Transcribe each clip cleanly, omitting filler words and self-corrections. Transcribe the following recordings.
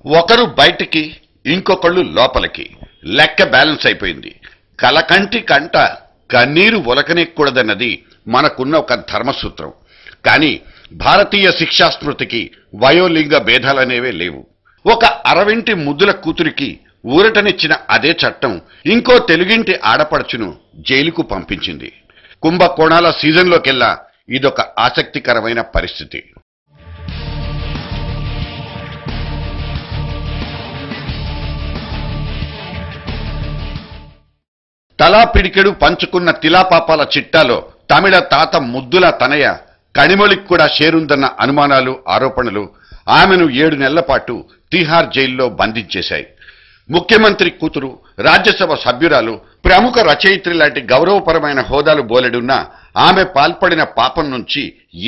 ఒకరు బయటికి ఇంకొకళ్ళు లోపలికి లెక్క బ్యాలెన్స్ అయిపోయింది. కలకంటి కంట కన్నీరు ఒలకనేకూడదన్నది మనకున్న ఒక ధర్మసూత్రం. కానీ భారతీయ శిక్షాస్మృతికి వయోలింగ భేదాలనేవే లేవు. ఒక అరవింటి ముద్దుల కూతురికి ఊరటనిచ్చిన అదే చట్టం ఇంకో తెలుగింటి ఆడపడుచును జైలుకు పంపించింది. కుంభకోణాల సీజన్లోకెల్లా ఇదొక ఆసక్తికరమైన పరిస్థితి. తలా పిడికెడు పంచుకున్న తిలాపాపాల చిట్టాలో తమిళ తాత ముద్దుల తనయ కణిమొళికి కూడా షేరుందన్న అనుమానాలు, ఆరోపణలు ఆమెను 7 నెలల పాటు తిహార్ జైల్లో బంధించేశాయి. ముఖ్యమంత్రి కూతురు, రాజ్యసభ సభ్యురాలు, ప్రముఖ రచయిత్రి లాంటి గౌరవపరమైన హోదాలు బోలెడున్నా ఆమె పాల్పడిన పాపం నుంచి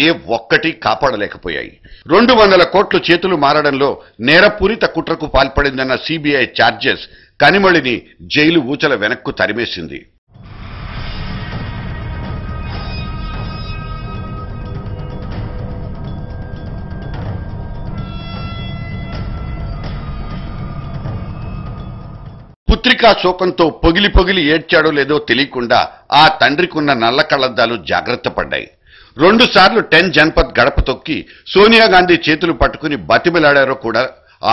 ఏ ఒక్కటి కాపాడలేకపోయాయి. 200 కోట్లు చేతులు మారడంలో నేరపూరిత కుట్రకు పాల్పడిందన్న సిబిఐ ఛార్జెస్ కనిమొళిని జైలు ఊచల వెనక్కు తరిమేసింది. పుత్రికా శోకంతో పొగిలి పొగిలి ఏడ్చాడో లేదో తెలియకుండా ఆ తండ్రికున్న నల్ల కళ్లద్దాలు జాగ్రత్త పడ్డాయి. 2 సార్లు 10 జన్పథ్ గడప తొక్కి సోనియా గాంధీ చేతులు పట్టుకుని బతిమిలాడారో కూడా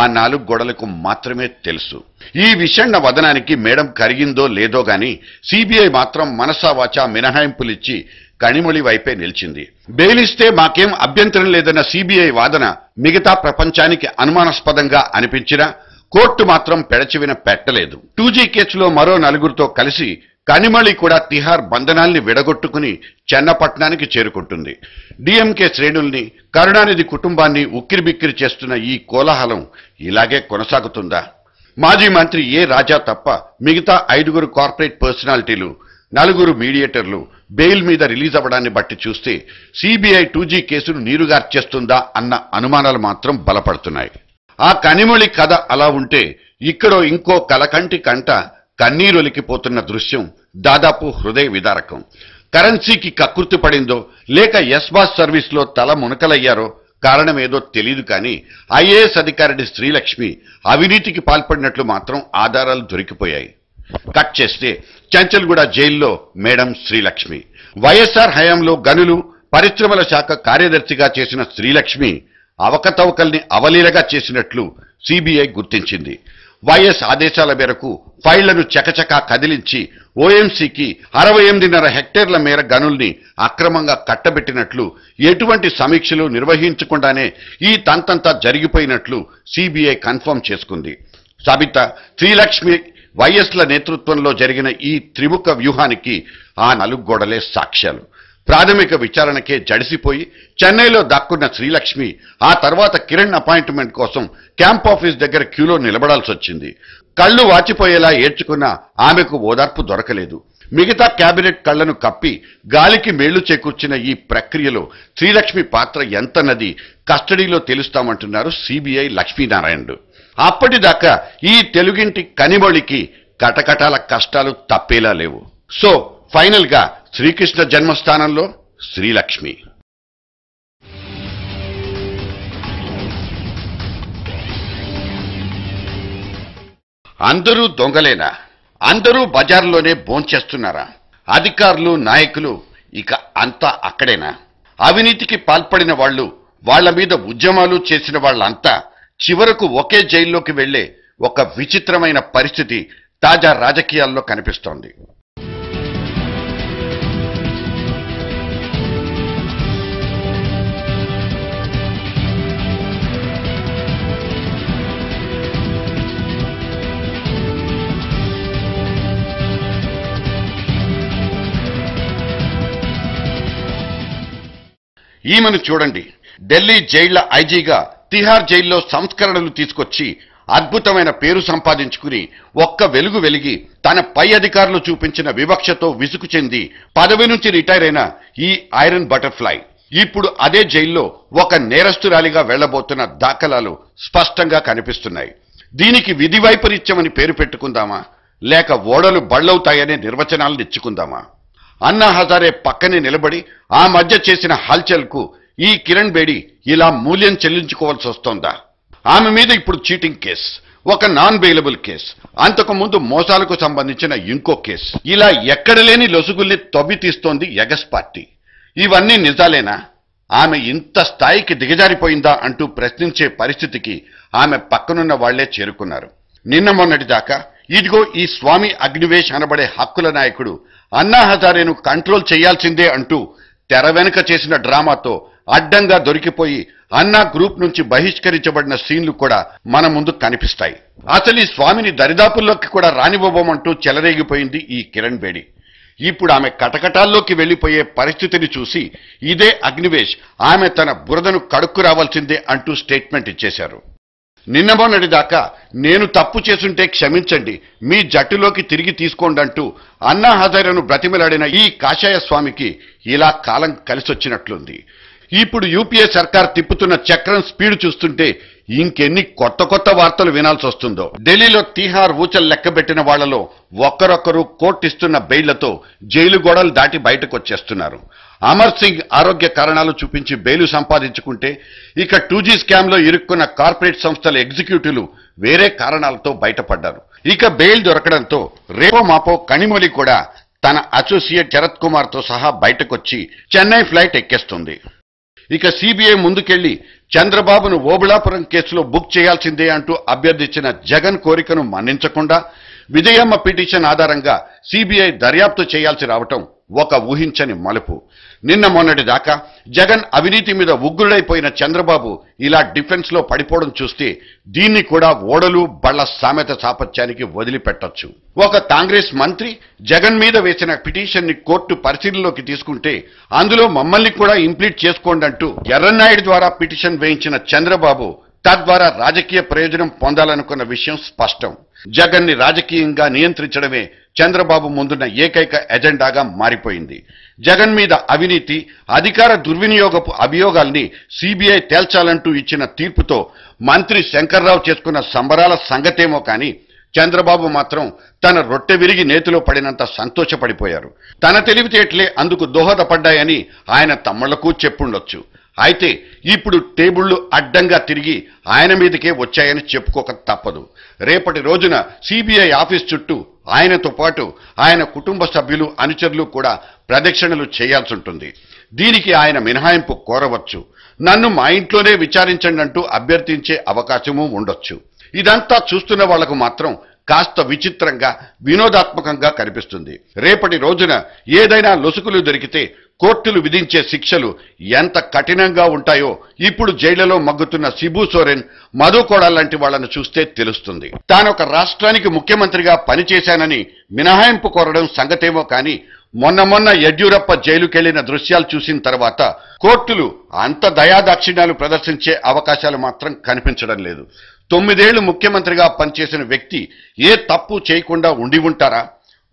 ఆ 4 గోడలకు మాత్రమే తెలుసు. ఈ విషణ్ణ వదనానికి మేడం కరిగిందో లేదో గాని సిబిఐ మాత్రం మనసావాచా మినహాయింపులిచ్చి కణిమొళి వైపే నిలిచింది. బెయిలిస్తే మాకేం అభ్యంతరం లేదన్న సిబిఐ వాదన మిగతా ప్రపంచానికి అనుమానాస్పదంగా అనిపించినా కోర్టు మాత్రం పెడచెవిన పెట్టలేదు. 2G కేసులో మరో 4గురితో కలిసి కనిమొళి కూడా తిహార్ బంధనాల్ని విడగొట్టుకుని చెన్నపట్నానికి చేరుకుంటుంది. డిఎంకే శ్రేణుల్ని, కరుణానిధి కుటుంబాన్ని ఉక్కిరిబిక్కిరి చేస్తున్న ఈ కోలాహలం ఇలాగే కొనసాగుతుందా? మాజీ మంత్రి ఏ రాజా తప్ప మిగతా 5గురు కార్పొరేట్ పర్సనాలిటీలు, 4గురు మీడియేటర్లు బెయిల్ మీద రిలీజ్ అవ్వడాన్ని బట్టి చూస్తే సిబిఐ 2G కేసును నీరుగార్చేస్తుందా అన్న అనుమానాలు మాత్రం బలపడుతున్నాయి. ఆ కనిమొళి కథ అలా ఉంటే ఇక్కడో ఇంకో కలకంటి కంట కన్నీరొలికిపోతున్న దృశ్యం దాదాపు హృదయ విదారకం. కరెన్సీకి కక్కుర్తి పడిందో లేక ఎస్బాస్ సర్వీస్లో తల మునకలయ్యారో కారణమేదో తెలియదు. కానీ ఐఏఎస్ అధికారి శ్రీలక్ష్మి అవినీతికి పాల్పడినట్లు మాత్రం ఆధారాలు దొరికిపోయాయి. కట్ చేస్తే చంచల్గూడ జైల్లో మేడం శ్రీలక్ష్మి, వైఎస్ఆర్ హయాంలో గనులు, పరిశ్రమల శాఖ కార్యదర్శిగా చేసిన శ్రీలక్ష్మి అవకతవకల్ని అవలీలగా చేసినట్లు సిబిఐ గుర్తించింది. వైఎస్ ఆదేశాల మేరకు ఫైళ్లను చకచకా కదిలించి ఓఎంసీకి 68.5 హెక్టేర్ల మేర గనుల్ని అక్రమంగా కట్టబెట్టినట్లు, ఎటువంటి సమీక్షలు నిర్వహించకుండానే ఈ తంతంతా జరిగిపోయినట్లు సిబిఐ కన్ఫర్మ్ చేసుకుంది. సబిత, శ్రీలక్ష్మి, వైఎస్ల నేతృత్వంలో జరిగిన ఈ త్రిముఖ వ్యూహానికి ఆ 4 గోడలే సాక్ష్యాలు. ప్రాథమిక విచారణకే జడిసిపోయి చెన్నైలో దాక్కున్న శ్రీలక్ష్మి ఆ తర్వాత కిరణ్ అపాయింట్మెంట్ కోసం క్యాంప్ ఆఫీస్ దగ్గర క్యూలో నిలబడాల్సి వచ్చింది. కళ్ళు వాచిపోయేలా ఏడ్చుకున్న ఆమెకు ఓదార్పు దొరకలేదు. మిగతా కేబినెట్ కళ్లను కప్పి గాలికి మేళ్లు చేకూర్చిన ఈ ప్రక్రియలో శ్రీలక్ష్మి పాత్ర ఎంతన్నది కస్టడీలో తెలుస్తామంటున్నారు సిబిఐ లక్ష్మీనారాయణుడు. అప్పటిదాకా ఈ తెలుగింటి కనిమొళికి కటకటాల కష్టాలు తప్పేలా లేవు. సో ఫైనల్ గా శ్రీకృష్ణ జన్మస్థానంలో శ్రీలక్ష్మి. అందరూ దొంగలేనా? అందరూ బజార్లోనే భోంచేస్తున్నారా? అధికారులు, నాయకులు ఇక అంతా అక్కడేనా? అవినీతికి పాల్పడిన వాళ్ళు, వాళ్ల మీద ఉద్యమాలు చేసిన వాళ్ళంతా చివరకు ఒకే జైల్లోకి వెళ్లే ఒక విచిత్రమైన పరిస్థితి తాజా రాజకీయాల్లో కనిపిస్తోంది. ఈమెను చూడండి. ఢిల్లీ జైళ్ల ఐజీగా తిహార్ జైల్లో సంస్కరణలు తీసుకొచ్చి అద్భుతమైన పేరు సంపాదించుకుని ఒక్క వెలుగు వెలిగి తన పై అధికారులు చూపించిన వివక్షతో విసుగు చెంది పదవి నుంచి రిటైర్ అయిన ఈ ఐరన్ బటర్ఫ్లై ఇప్పుడు అదే జైల్లో ఒక నేరస్తురాలిగా వెళ్లబోతున్న దాఖలాలు స్పష్టంగా కనిపిస్తున్నాయి. దీనికి విధి వైపరీత్యమని పేరు పెట్టుకుందామా, లేక ఓడలు బళ్ళవుతాయనే నిర్వచనాలను ఇచ్చుకుందామా? అన్నా హజారే పక్కనే నిలబడి ఆ మధ్య చేసిన హల్చల్కు ఈ కిరణ్ బేడి ఇలా మూల్యం చెల్లించుకోవాల్సి వస్తోందా? ఆమె మీద ఇప్పుడు చీటింగ్ కేసు, ఒక నాన్ బెయిలబుల్ కేసు, అంతకు ముందు మోసాలకు సంబంధించిన ఇంకో కేసు, ఇలా ఎక్కడ లేని లొసుగుల్ని తవ్వి తీస్తోంది ఎగస్ పార్టీ. ఇవన్నీ నిజాలేనా? ఆమె ఇంత స్థాయికి దిగజారిపోయిందా అంటూ ప్రశ్నించే పరిస్థితికి ఆమె పక్కనున్న వాళ్లే చేరుకున్నారు. నిన్న మొన్నటి దాకా ఇదిగో ఈ స్వామి అగ్నివేశ్ అనబడే హక్కుల నాయకుడు అన్నా హజారేను కంట్రోల్ చేయాల్సిందే అంటూ తెర వెనుక చేసిన డ్రామాతో అడ్డంగా దొరికిపోయి అన్నా గ్రూప్ నుంచి బహిష్కరించబడిన సీన్లు కూడా మన ముందు కనిపిస్తాయి. అసలు ఈ స్వామిని దరిదాపుల్లోకి కూడా రానివ్వబోమంటూ చెలరేగిపోయింది ఈ కిరణ్ బేడి. ఇప్పుడు ఆమె కటకటాల్లోకి వెళ్లిపోయే పరిస్థితిని చూసి ఇదే అగ్నివేశ్ ఆమె తన బురదను కడుక్కు రావాల్సిందే అంటూ స్టేట్మెంట్ ఇచ్చేశారు. నిన్న మొన్నటి దాకా నేను తప్పు చేసుంటే క్షమించండి, మీ జట్టులోకి తిరిగి తీసుకోండి అంటూ అన్నా హజారేను బ్రతిమలాడిన ఈ కాషాయ స్వామికి ఇలా కాలం కలిసొచ్చినట్లుంది. ఇప్పుడు యూపీఏ సర్కార్ తిప్పుతున్న చక్రం స్పీడ్ చూస్తుంటే ఇంకెన్ని కొత్త కొత్త వార్తలు వినాల్సి వస్తుందో. ఢిల్లీలో తీహార్ ఊచలు లెక్కబెట్టిన వాళ్లలో ఒక్కరొక్కరు కోర్టిస్తున్న బెయిళ్లతో జైలు గోడలు దాటి బయటకు వచ్చేస్తున్నారు. అమర్ సింగ్ ఆరోగ్య కారణాలు చూపించి బెయిలు సంపాదించుకుంటే ఇక 2G స్కామ్లో ఇరుక్కున్న కార్పొరేట్ సంస్థల ఎగ్జిక్యూటివ్లు వేరే కారణాలతో బయటపడ్డారు. ఇక బెయిల్ దొరకడంతో రేపో మాపో కనిమొలి కూడా తన అసోసియేట్ శరత్ కుమార్ తో సహా బయటకొచ్చి చెన్నై ఫ్లైట్ ఎక్కేస్తుంది. ఇక సిబిఐ ముందుకెళ్లి చంద్రబాబును ఓబుళాపురం కేసులో బుక్ చేయాల్సిందే అంటూ అభ్యర్థించిన జగన్ కోరికను మన్నించకుండా విజయమ్మ పిటిషన్ ఆధారంగా సిబిఐ దర్యాప్తు చేయాల్సి రావటం ఒక ఊహించని మలుపు. నిన్న మొన్నటి దాకా జగన్ అవినీతి మీద ఉగ్రుడైపోయిన చంద్రబాబు ఇలా డిఫెన్స్ లో పడిపోవడం చూస్తే దీన్ని కూడా ఓడలు బళ్ల సామెత సాపత్యానికి వదిలిపెట్టొచ్చు. ఒక కాంగ్రెస్ మంత్రి జగన్ మీద వేసిన పిటిషన్ ని కోర్టు పరిశీలనలోకి తీసుకుంటే అందులో మమ్మల్ని కూడా ఇంప్లీట్ చేసుకోండి అంటూ ఎర్రన్నాయుడు ద్వారా పిటిషన్ వేయించిన చంద్రబాబు తద్వారా రాజకీయ ప్రయోజనం పొందాలనుకున్న విషయం స్పష్టం. జగన్ ని రాజకీయంగా నియంత్రించడమే చంద్రబాబు ముందున్న ఏకైక ఎజెండాగా మారిపోయింది. జగన్ మీద అవినీతి, అధికార దుర్వినియోగపు అభియోగాల్ని సిబిఐ తేల్చాలంటూ ఇచ్చిన తీర్పుతో మంత్రి శంకర్రావు చేసుకున్న సంబరాల సంగతేమో కానీ చంద్రబాబు మాత్రం తన రొట్టె విరిగి నేతిలో పడినంత సంతోషపడిపోయారు. తన తెలివితేటలే అందుకు దోహదపడ్డాయని ఆయన తమ్ముళ్లకు చెప్పుండొచ్చు. అయితే ఇప్పుడు టేబుళ్లు అడ్డంగా తిరిగి ఆయన మీదకే వచ్చాయని చెప్పుకోక తప్పదు. రేపటి రోజున సిబిఐ ఆఫీస్ చుట్టూ ఆయనతో పాటు ఆయన కుటుంబ సభ్యులు, అనుచరులు కూడా ప్రదక్షిణలు చేయాల్సి ఉంటుంది. దీనికి ఆయన మినహాయింపు కోరవచ్చు. నన్ను మా ఇంట్లోనే విచారించండి అంటూ అభ్యర్థించే అవకాశమూ ఉండొచ్చు. ఇదంతా చూస్తున్న వాళ్లకు మాత్రం కాస్త విచిత్రంగా, వినోదాత్మకంగా కనిపిస్తుంది. రేపటి రోజున ఏదైనా లొసుకులు దొరికితే కోర్టులు విధించే శిక్షలు ఎంత కఠినంగా ఉంటాయో ఇప్పుడు జైళ్లలో మగ్గుతున్న శిబు సోరెన్, మధు కోడా లాంటి వాళ్లను చూస్తే తెలుస్తుంది. తానొక రాష్ట్రానికి ముఖ్యమంత్రిగా పనిచేశానని మినహాయింపు కోరడం సంగతేమో కానీ మొన్న యడ్యూరప్ప జైలుకెళ్లిన దృశ్యాలు చూసిన తర్వాత కోర్టులు అంత దయాదాక్షిణ్యాలు ప్రదర్శించే అవకాశాలు మాత్రం కనిపించడం లేదు. 9 ఏళ్లు ముఖ్యమంత్రిగా పనిచేసిన వ్యక్తి ఏ తప్పు చేయకుండా ఉండి ఉంటారా?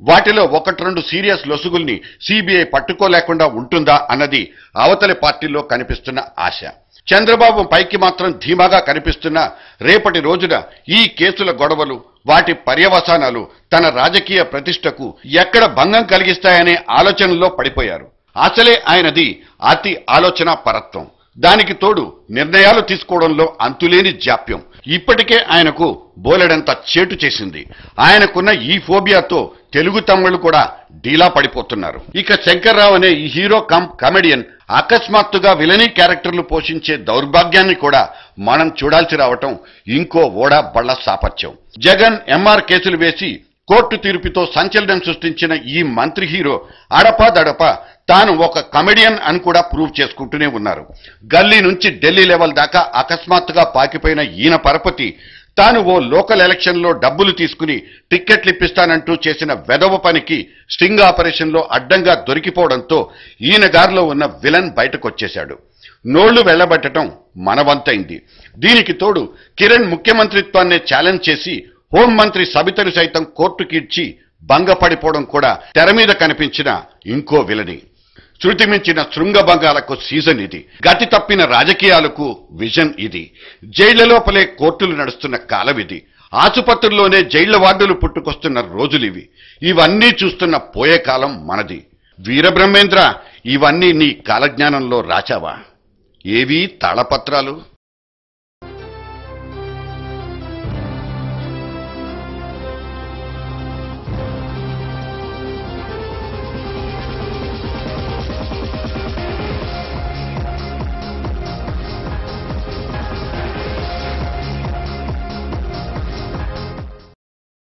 వాటిలో 1-2 సీరియస్ లొసుగుల్ని సిబిఐ పట్టుకోలేకుండా ఉంటుందా అన్నది అవతలి పార్టీల్లో కనిపిస్తున్న ఆశ. చంద్రబాబు పైకి మాత్రం ధీమాగా కనిపిస్తున్న రేపటి రోజున ఈ కేసుల గొడవలు, వాటి పర్యవసానాలు తన రాజకీయ ప్రతిష్టకు ఎక్కడ భంగం కలిగిస్తాయనే ఆలోచనలో పడిపోయారు. అసలే ఆయనది అతి ఆలోచన పరత్వం. దానికి తోడు నిర్ణయాలు తీసుకోవడంలో అంతులేని జాప్యం ఇప్పటికే ఆయనకు బోలెడంత చేటు చేసింది. ఆయనకున్న ఈ ఫోబియాతో తెలుగు తమ్ముళ్లు కూడా డీలా పడిపోతున్నారు. ఇక శంకర్రావు అనే ఈ హీరో కమెడియన్ అకస్మాత్తుగా విలనీ క్యారెక్టర్లు పోషించే దౌర్భాగ్యాన్ని కూడా మనం చూడాల్సి రావటం ఇంకో ఓడా బళ్ల సాపత్యం. జగన్ ఎంఆర్ కేసులు వేసి కోర్టు తీర్పుతో సంచలనం సృష్టించిన ఈ మంత్రి హీరో అడపాదడపా తాను ఒక కమెడియన్ అని కూడా ప్రూవ్ చేసుకుంటూనే ఉన్నారు. గల్లీ నుంచి ఢిల్లీ లెవెల్ దాకా అకస్మాత్తుగా పాకిపోయిన ఈయన పరపతి తాను ఓ లోకల్ ఎలక్షన్ లో డబ్బులు తీసుకుని టిక్కెట్లు ఇప్పిస్తానంటూ చేసిన వెధవ పనికి స్టింగ్ ఆపరేషన్ లో అడ్డంగా దొరికిపోవడంతో ఈయన గారిలో ఉన్న విలన్ బయటకొచ్చేశాడు. నోళ్లు వెళ్లబట్టడం మనవంతైంది. దీనికి తోడు కిరణ్ ముఖ్యమంత్రిత్వాన్నే ఛాలెంజ్ చేసి హోంమంత్రి సబితను సైతం కోర్టుకిడ్చి భంగపడిపోవడం కూడా తెర మీద కనిపించిన ఇంకో విలని. శృతి మించిన శృంగభంగాలకు సీజన్ ఇది. గతి తప్పిన రాజకీయాలకు విజన్ ఇది. జైళ్ల లోపలే కోర్టులు నడుస్తున్న కాలం ఇది. ఆసుపత్రుల్లోనే జైళ్ల వార్డులు పుట్టుకొస్తున్న రోజులివి. ఇవన్నీ చూస్తున్న పోయే కాలం మనది. వీరబ్రహ్మేంద్ర, ఇవన్నీ నీ కాలజ్ఞానంలో రాచావా? ఏవీ తాళపత్రాలు?